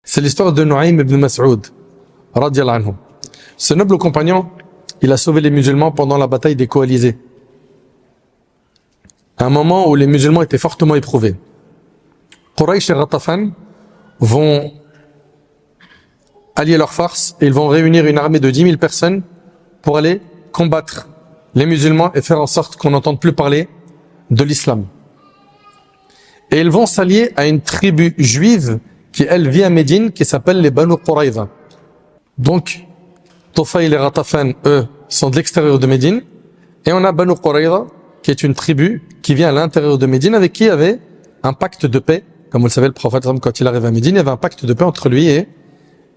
C'est l'histoire de Nu'aym ibn Mas'ud, radiyallahu anhu. Ce noble compagnon, il a sauvé les musulmans pendant la bataille des coalisés. À un moment où les musulmans étaient fortement éprouvés. Quraysh et Ghatafan vont allier leurs forces et ils vont réunir une armée de 10 000 personnes pour aller combattre les musulmans et faire en sorte qu'on n'entende plus parler de l'islam. Et ils vont s'allier à une tribu juive qui, elle, vit à Médine, qui s'appelle les Banu Qurayza. Donc, Tufayl et Ghatafan, eux, sont de l'extérieur de Médine. Et on a Banu Qurayza, qui est une tribu qui vient à l'intérieur de Médine, avec qui il y avait un pacte de paix. Comme vous le savez, le prophète, quand il arrive à Médine, il y avait un pacte de paix entre lui et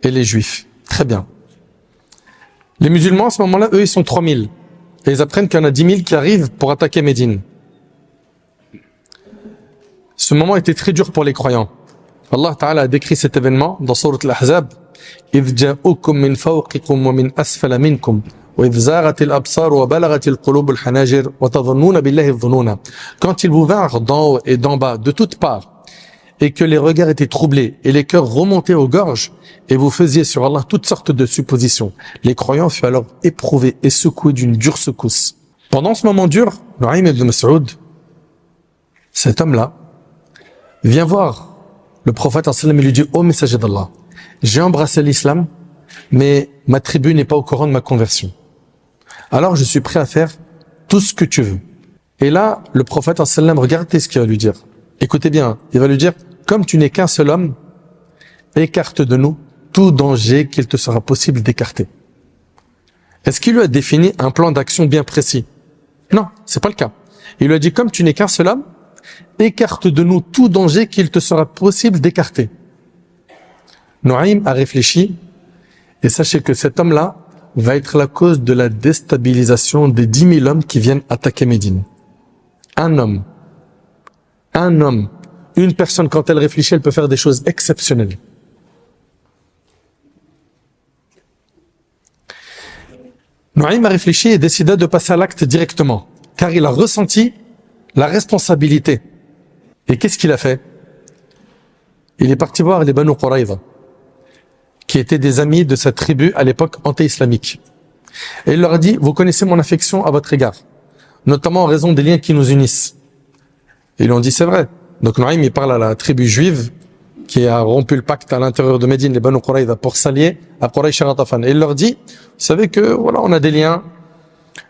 les Juifs. Très bien. Les musulmans, à ce moment-là, eux, ils sont 3000. Et ils apprennent qu'il y en a 10 000 qui arrivent pour attaquer Médine. Ce moment était très dur pour les croyants. Allah Ta'ala a décrit cet événement dans Sourate Al-Ahzab. إِذْ جَاءُكُمْ مِنْ فَوْقِكُمْ وَمِنْ أَسْفَلَ مِنْكُمْ وَإِذْ زَاغَتِ الْأَبْصَارُ وَبَلَغَتِ الْقُلُوبُ الْحَنَاجِرَ وَتَظُنُّونَ بِاللَّهِ الظُّنُونَ. Quand ils vous vinrent d'en haut et d'en bas, de toutes parts, et que les regards étaient troublés et les cœurs remontaient aux gorges, et vous faisiez sur Allah toutes sortes de suppositions, les croyants furent alors éprouvés et secoués d'une dure secousse. Pendant ce moment dur, Nu'aym ibn Mas'ud, cet homme-là, vient voir le prophète sallam et lui dit: ô messager d'Allah, j'ai embrassé l'islam, mais ma tribu n'est pas au courant de ma conversion. Alors je suis prêt à faire tout ce que tu veux. Et là, le prophète sallam, regardez ce qu'il va lui dire. Écoutez bien, il va lui dire: comme tu n'es qu'un seul homme, écarte de nous tout danger qu'il te sera possible d'écarter. Est-ce qu'il lui a défini un plan d'action bien précis? Non, c'est pas le cas. Il lui a dit: comme tu n'es qu'un seul homme, écarte de nous tout danger qu'il te sera possible d'écarter. Nu'aym a réfléchi, et sachez que cet homme-là va être la cause de la déstabilisation des 10 000 hommes qui viennent attaquer Médine. Un homme, une personne, quand elle réfléchit, elle peut faire des choses exceptionnelles. Nu'aym a réfléchi et décida de passer à l'acte directement, car il a ressenti la responsabilité. Et qu'est-ce qu'il a fait? Il est parti voir les Banu Qurayza, qui étaient des amis de sa tribu à l'époque anti-islamique. Et il leur a dit: vous connaissez mon affection à votre égard, notamment en raison des liens qui nous unissent. Et ils lui ont dit: c'est vrai. Donc Nu'aym, il parle à la tribu juive qui a rompu le pacte à l'intérieur de Médine, les Banu Qurayza, pour s'allier à Quraysh et Ghatafan. Et il leur dit: vous savez que voilà, on a des liens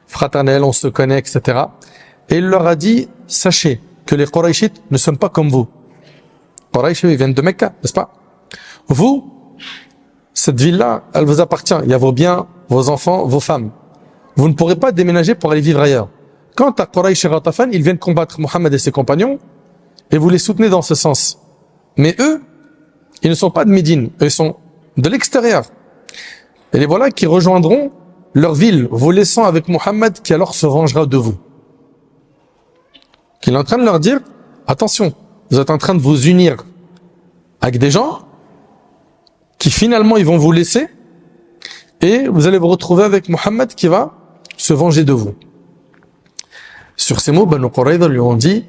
fraternels, on se connaît, etc. Et il leur a dit: sachez que les Qurayshites ne sont pas comme vous. Quraysh, ils viennent de Mecca, n'est-ce pas? Vous, cette ville-là, elle vous appartient. Il y a vos biens, vos enfants, vos femmes. Vous ne pourrez pas déménager pour aller vivre ailleurs. Quant à Quraysh et Ghatafan, ils viennent combattre Mohammed et ses compagnons, et vous les soutenez dans ce sens. Mais eux, ils ne sont pas de Médine, ils sont de l'extérieur. Et les voilà qui rejoindront leur ville, vous laissant avec Mohammed, qui alors se vengera de vous. Qu'il est en train de leur dire: attention, vous êtes en train de vous unir avec des gens qui finalement ils vont vous laisser, et vous allez vous retrouver avec Mohammed qui va se venger de vous. Sur ces mots, Banu Qurayza lui ont dit: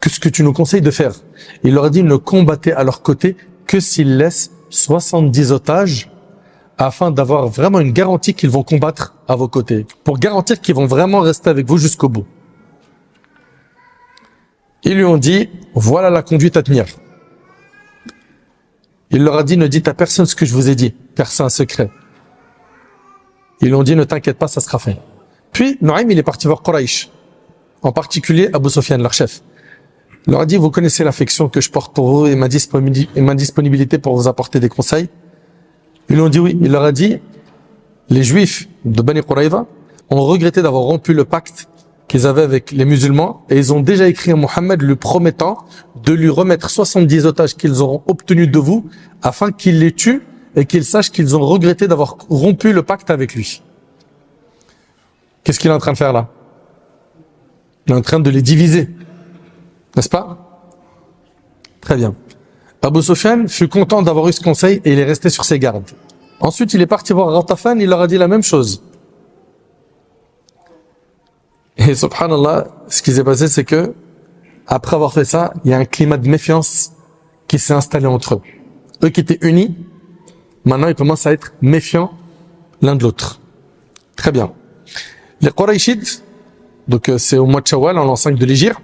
qu'est-ce que tu nous conseilles de faire? Il leur a dit: ne combattez à leur côté que s'ils laissent 70 otages, afin d'avoir vraiment une garantie qu'ils vont combattre à vos côtés, pour garantir qu'ils vont vraiment rester avec vous jusqu'au bout. Ils lui ont dit: voilà la conduite à tenir. Il leur a dit: ne dites à personne ce que je vous ai dit, car c'est un secret. Ils lui ont dit: ne t'inquiète pas, ça sera fait. Puis Nu'aym, il est parti voir Quraysh, en particulier Abu Sufyan, leur chef. Il leur a dit: vous connaissez l'affection que je porte pour vous et ma disponibilité pour vous apporter des conseils. Ils lui ont dit oui. Il leur a dit: les juifs de Bani Qurayza ont regretté d'avoir rompu le pacte qu'ils avaient avec les musulmans, et ils ont déjà écrit à Mohammed lui promettant de lui remettre 70 otages qu'ils auront obtenus de vous, afin qu'il les tue et qu'ils sachent qu'ils ont regretté d'avoir rompu le pacte avec lui. Qu'est-ce qu'il est en train de faire là? Il est en train de les diviser, n'est-ce pas? Très bien. Abu Sufyan fut content d'avoir eu ce conseil et il est resté sur ses gardes. Ensuite, il est parti voir Ghatafan, il leur a dit la même chose. Et subhanallah, ce qui s'est passé, c'est que après avoir fait ça, il y a un climat de méfiance qui s'est installé entre eux. eux qui étaient unis, maintenant ils commencent à être méfiants l'un de l'autre. Très bien. Les Qurayshites, donc c'est au mois de Shawwal, en l'an 5 de l'Hégire,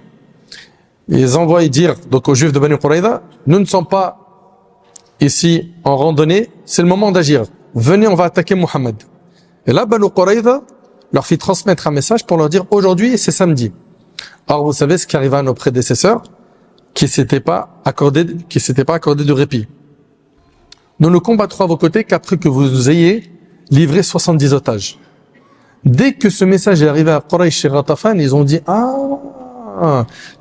ils envoient dire donc aux Juifs de Bani Quraïda, nous ne sommes pas ici en randonnée, c'est le moment d'agir. Venez, on va attaquer Mohammed. Et là, Bani Quraïda leur fit transmettre un message pour leur dire aujourd'hui c'est samedi. Or vous savez ce qui arriva à nos prédécesseurs qui s'étaient pas accordé de répit. Nous ne combattrons à vos côtés qu'après que vous ayez livré 70 otages. Dès que ce message est arrivé à Quraysh et Ghatafan, ils ont dit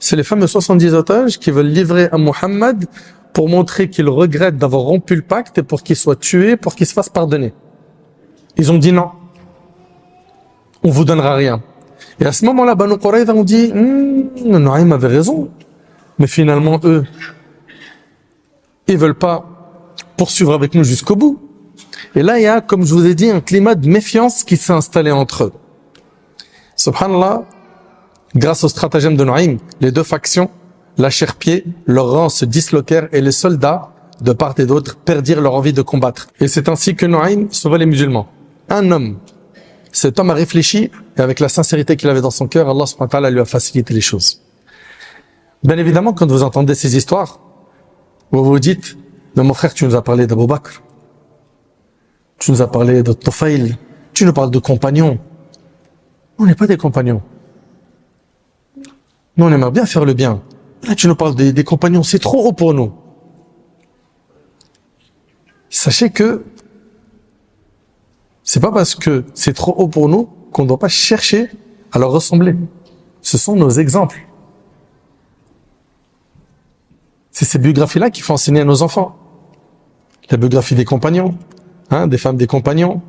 c'est les fameux 70 otages qui veulent livrer à Mohammed pour montrer qu'il regrette d'avoir rompu le pacte et pour qu'il soit tué, pour qu'il se fasse pardonner. Ils ont dit non. On vous donnera rien. Et à ce moment-là, Banu Quraïda ont dit Nuaym avait raison. Mais finalement, eux, ils veulent pas poursuivre avec nous jusqu'au bout. Et là, il y a, comme je vous ai dit, un climat de méfiance qui s'est installé entre eux. Subhanallah, grâce au stratagème de Nuaym, les deux factions lâchèrent pied, leurs rangs se disloquèrent et les soldats, de part et d'autre, perdirent leur envie de combattre. Et c'est ainsi que Nuaym sauva les musulmans. Un homme. Cet homme a réfléchi et avec la sincérité qu'il avait dans son cœur, Allah subhanahu wa ta'ala lui a facilité les choses. Bien évidemment, quand vous entendez ces histoires, vous vous dites, mais mon frère, tu nous as parlé d'Abu Bakr, tu nous as parlé de Tufayl, tu nous parles de compagnons. On n'est pas des compagnons. Nous, on aimerait bien faire le bien. Là, tu nous parles des compagnons, c'est trop haut pour nous. Sachez que c'est pas parce que c'est trop haut pour nous qu'on ne doit pas chercher à leur ressembler. Ce sont nos exemples. C'est ces biographies-là qu'il faut enseigner à nos enfants. La biographie des compagnons, des femmes des compagnons,